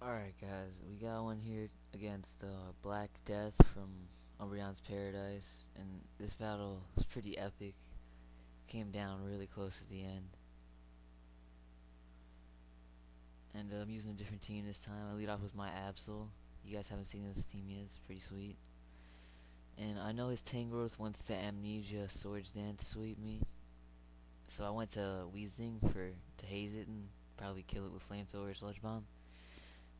Alright guys, we got one here against Blackdeath from Umbreon's Paradise, and this battle was pretty epic. Came down really close at the end. And I'm using a different team this time. I lead off with my Absol. You guys haven't seen this team yet, it's pretty sweet. And I know his Tangrowth wants the Amnesia Swords Dance sweep me. So I went to Weezing to haze it and probably kill it with Flamethrower or Sludge Bomb.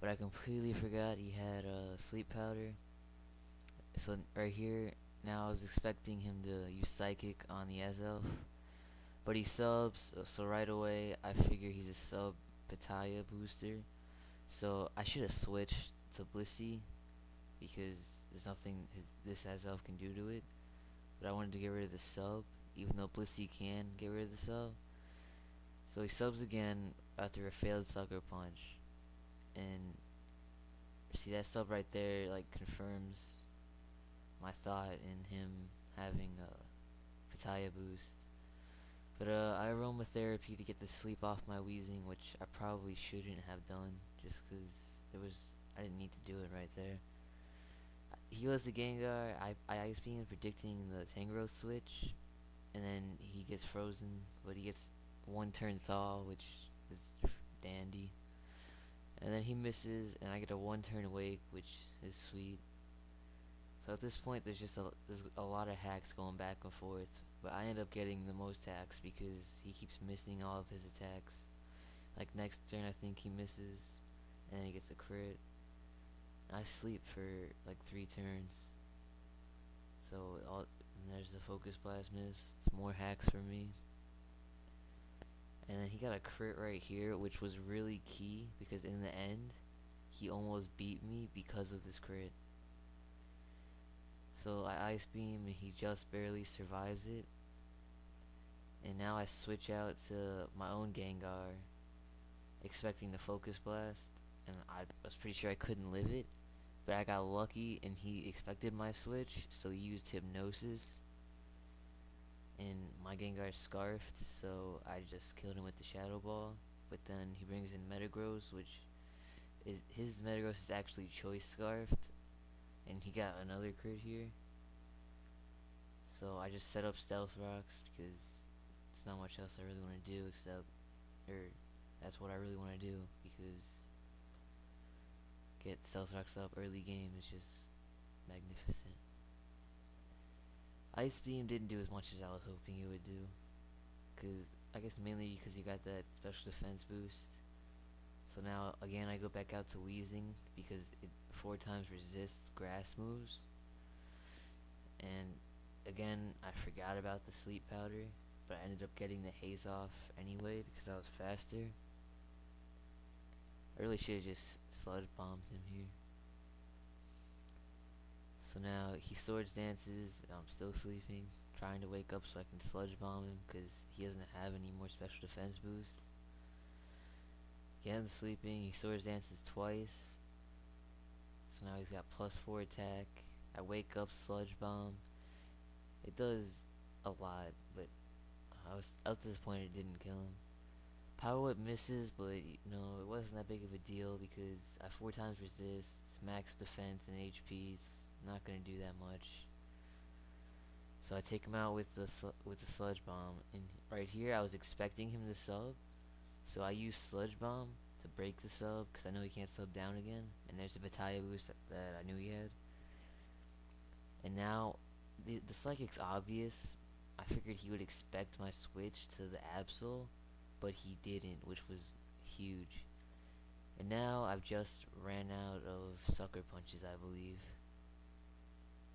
But I completely forgot he had Sleep Powder. So right here, now I was expecting him to use Psychic on the Azelf, but he subs, so right away I figure he's a sub Pitaya booster. So I should have switched to Blissey because there's nothing this Azelf can do to it. But I wanted to get rid of the sub, even though Blissey can get rid of the sub. So he subs again after a failed Sucker Punch, and see that sub right there like confirms my thought in him having a Pitaya boost. But I aromatherapy to get the sleep off my wheezing, which I probably shouldn't have done, just because I didn't need to do it right there. He goes to Gengar. I Ice Beam predicting the Tangrowth switch, and then he gets frozen, but he gets one turn thaw, which is dandy. And then he misses, and I get a one turn wake, which is sweet. So at this point, there's a lot of hacks going back and forth, but I end up getting the most hacks because he keeps missing all of his attacks. Like next turn, I think he misses, and then he gets a crit. And I sleep for like 3 turns. So and there's the Focus Blast miss. It's more hacks for me. And then he got a crit right here, which was really key because in the end, he almost beat me because of this crit. So I Ice Beam and he just barely survives it. And now I switch out to my own Gengar, expecting the Focus Blast. And I was pretty sure I couldn't live it. But I got lucky and he expected my switch, so he used Hypnosis. And my Gengar scarfed, so I just killed him with the Shadow Ball. But then he brings in Metagross, which is his Metagross is actually Choice Scarfed. And he got another crit here. So I just set up Stealth Rocks because there's not much else I really want to do except, or that's what I really want to do because get Stealth Rocks up early game is just magnificent. Ice Beam didn't do as much as I was hoping it would do, because I guess mainly because you got that special defense boost. So now again I go back out to Weezing because it 4 times resists grass moves, and again I forgot about the sleep powder, but I ended up getting the haze off anyway because I was faster. I really should have just sludge bombed him here. So now he swords dances, and I'm still sleeping, trying to wake up so I can sludge bomb him because he doesn't have any more special defense boosts. Again sleeping, he swords dances twice, so now he's got +4 attack. I wake up, sludge bomb. It does a lot, but I was disappointed it didn't kill him. Power Whip misses, but it wasn't that big of a deal because I 4 times resist, max defense and HP. It's not gonna do that much. So I take him out with the Sludge Bomb, and right here I was expecting him to sub, so I use Sludge Bomb to break the sub because I know he can't sub down again. And there's a Battalion boost that I knew he had. And now the Psychic's obvious. I figured he would expect my switch to the Absol, but he didn't, which was huge. And now I've just ran out of Sucker Punches, I believe,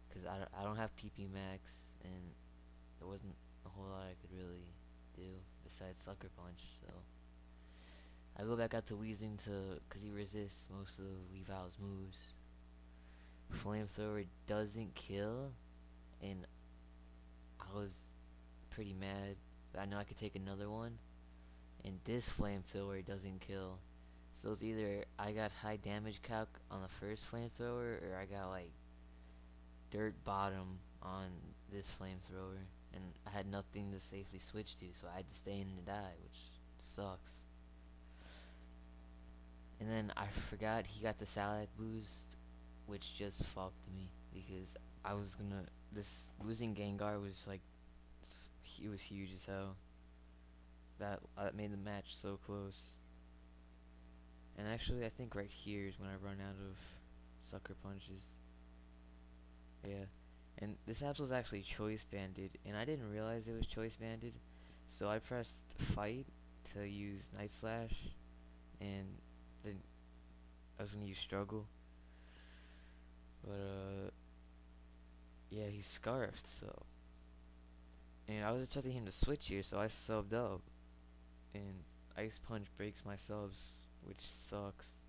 because I don't have PP Max, and there wasn't a whole lot I could really do besides Sucker Punch. So I go back out to Weezing because he resists most of Weavile's moves. Flamethrower doesn't kill, and I was pretty mad, but I know I could take another one. And this Flamethrower doesn't kill. So it's either I got high damage calc on the first Flamethrower, or I got like dirt bottom on this Flamethrower. And I had nothing to safely switch to, so I had to stay in and die, which sucks. And then I forgot he got the salad boost, which just fucked me because I was gonna. This losing Gengar was like, it was huge as hell. That made the match so close. And actually, I think right here is when I run out of sucker punches. Yeah. And this Absol's actually choice banded, and I didn't realize it was choice banded, so I pressed fight to use Night Slash, and then I was gonna use struggle, but yeah, he's scarfed, so, and I was expecting him to switch here, so I subbed up, and Ice Punch breaks my subs, which sucks,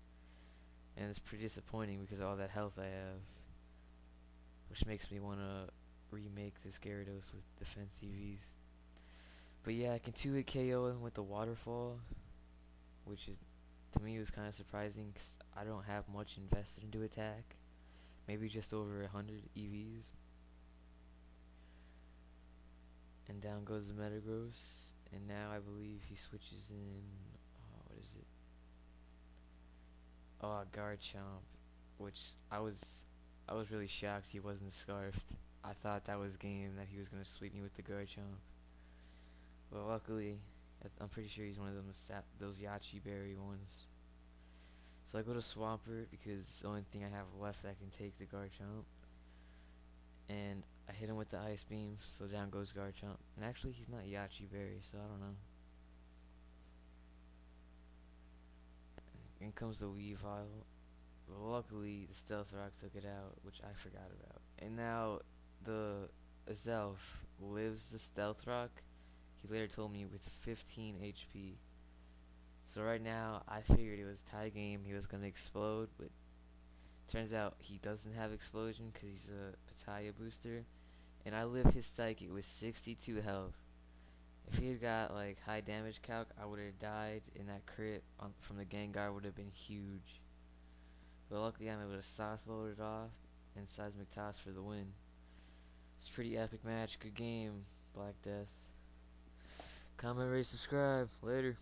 and it's pretty disappointing because of all that health I have, which makes me wanna remake this Gyarados with defense EVs. But yeah, I can 2-hit KO him with the waterfall, which is, to me, was kind of surprising because I don't have much invested into attack. Maybe just over 100 EVs. And down goes the Metagross. And now I believe he switches in, what is it? Oh, Garchomp, which I was really shocked he wasn't scarfed. I thought that was game, that he was going to sweep me with the Garchomp. But luckily, I'm pretty sure he's one of those Yachi Berry ones. So I go to Swampert because it's the only thing I have left that can take the Garchomp. And I hit him with the Ice Beam, so down goes Garchomp. And actually, he's not Yachi Berry, so I don't know. In comes the Weavile. But luckily, the Stealth Rock took it out, which I forgot about. And now, the Azelf lives the Stealth Rock. He later told me with 15 HP. So right now, I figured it was tie game, he was gonna explode, but turns out he doesn't have explosion because he's a Pattaya booster. And I live his Psychic with 62 health. If he had got like high damage calc, I would have died, and that crit from the Gengar would have been huge. But luckily, I'm able to soft load it off and Seismic Toss for the win. It's a pretty epic match. Good game, Blackdeath. Comment, rate, subscribe. Later.